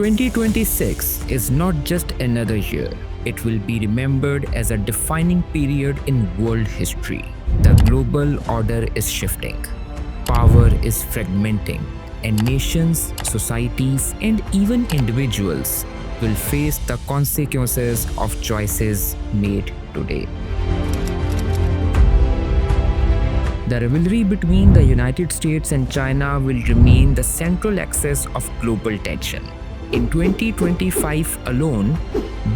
2026 is not just another year, it will be remembered as a defining period in world history. The global order is shifting, power is fragmenting, and nations, societies, and even individuals will face the consequences of choices made today. The rivalry between the United States and China will remain the central axis of global tension. In 2025 alone,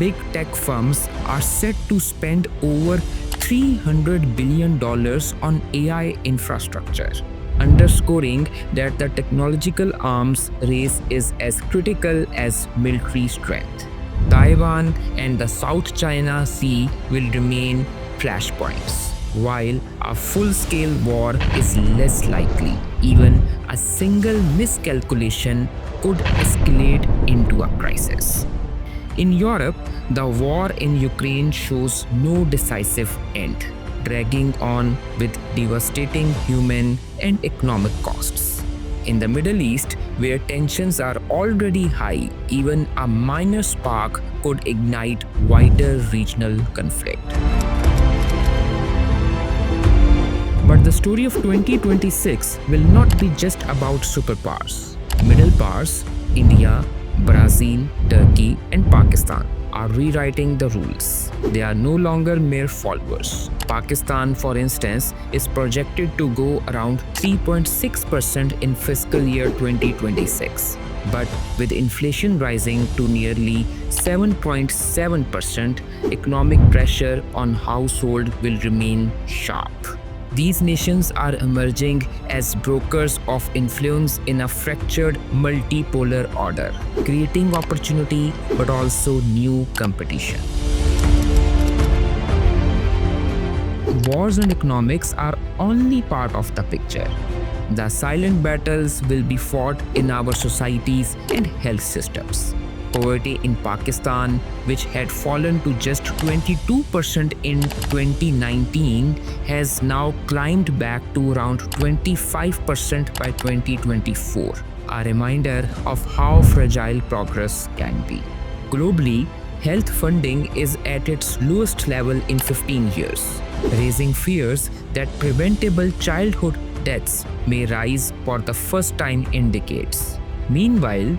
big tech firms are set to spend over $300 billion on AI infrastructure, underscoring that the technological arms race is as critical as military strength. Taiwan and the South China Sea will remain flashpoints, while a full-scale war is less likely. Even a single miscalculation could escalate into a crisis. In Europe, the war in Ukraine shows no decisive end, dragging on with devastating human and economic costs. In the Middle East, where tensions are already high, even a minor spark could ignite wider regional conflict. But the story of 2026 will not be just about superpowers. Middle powers, India, Brazil, Turkey, and Pakistan, are rewriting the rules. They are no longer mere followers. Pakistan, for instance, is projected to go around 3.6% in fiscal year 2026. But with inflation rising to nearly 7.7%, economic pressure on households will remain sharp. These nations are emerging as brokers of influence in a fractured multipolar order, creating opportunity but also new competition. Wars and economics are only part of the picture. The silent battles will be fought in our societies and health systems. Poverty in Pakistan, which had fallen to just 22% in 2019, has now climbed back to around 25% by 2024, a reminder of how fragile progress can be. Globally, health funding is at its lowest level in 15 years, raising fears that preventable childhood deaths may rise for the first time in decades. Meanwhile,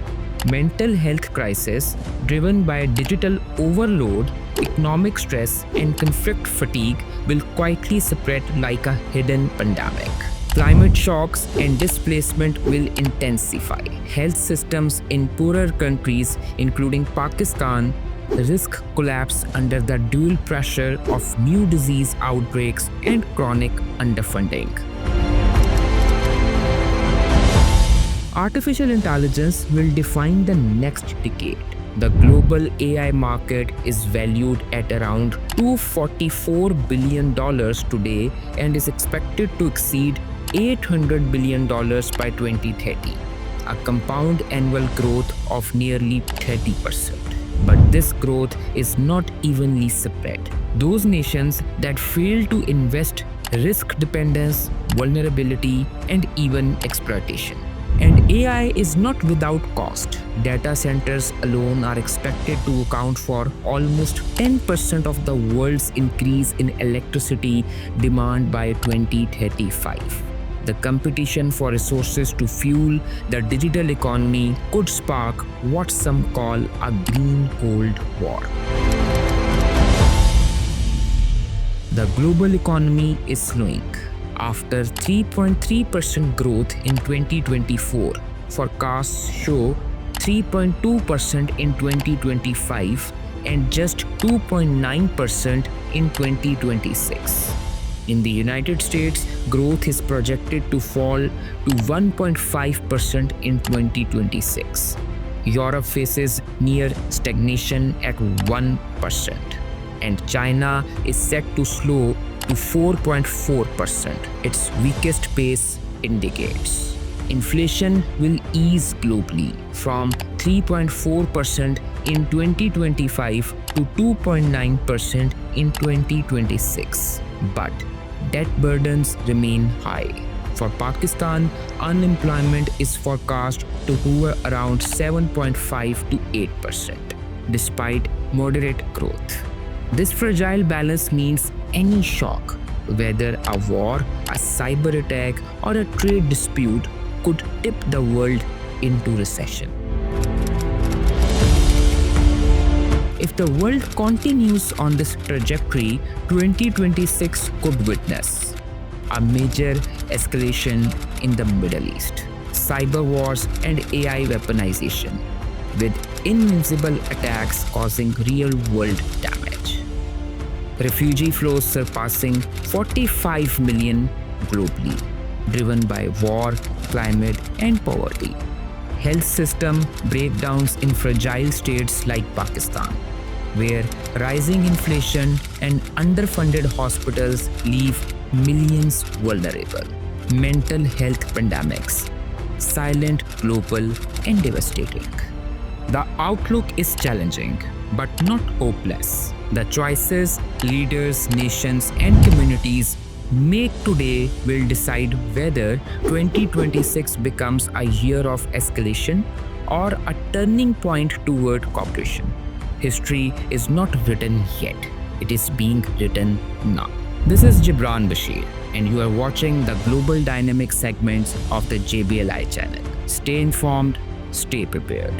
mental health crisis driven by digital overload, economic stress, and conflict fatigue will quietly spread like a hidden pandemic. Climate shocks and displacement will intensify. Health systems in poorer countries, including Pakistan, risk collapse under the dual pressure of new disease outbreaks and chronic underfunding. Artificial intelligence will define the next decade. The global AI market is valued at around $244 billion today and is expected to exceed $800 billion by 2030, a compound annual growth of nearly 30%. But this growth is not evenly spread. Those nations that fail to invest risk dependence, vulnerability, and even exploitation. And AI is not without cost. Data centers alone are expected to account for almost 10% of the world's increase in electricity demand by 2035. The competition for resources to fuel the digital economy could spark what some call a green cold war. The global economy is slowing. After 3.3% growth in 2024, forecasts show 3.2% in 2025 and just 2.9% in 2026. In the United States, growth is projected to fall to 1.5% in 2026. Europe faces near stagnation at 1%, and China is set to slow to 4.4%, its weakest pace in decades. Inflation will ease globally from 3.4% in 2025 to 2.9% in 2026. But debt burdens remain high. For Pakistan, unemployment is forecast to hover around 7.5 to 8%, despite moderate growth. This fragile balance means any shock, whether a war, a cyber attack, or a trade dispute, could tip the world into recession. If the world continues on this trajectory, 2026 could witness a major escalation in the Middle East, cyber wars and AI weaponization, with invincible attacks causing real-world damage. Refugee flows surpassing 45 million globally, driven by war, climate, and poverty. Health system breakdowns in fragile states like Pakistan, where rising inflation and underfunded hospitals leave millions vulnerable. Mental health pandemics, silent, global, and devastating. The outlook is challenging, but not hopeless. The choices leaders, nations, and communities make today will decide whether 2026 becomes a year of escalation or a turning point toward cooperation. History is not written yet, it is being written now. This is Gibran Bashir, and you are watching the Global Dynamic segments of the JBLI channel. Stay informed, stay prepared.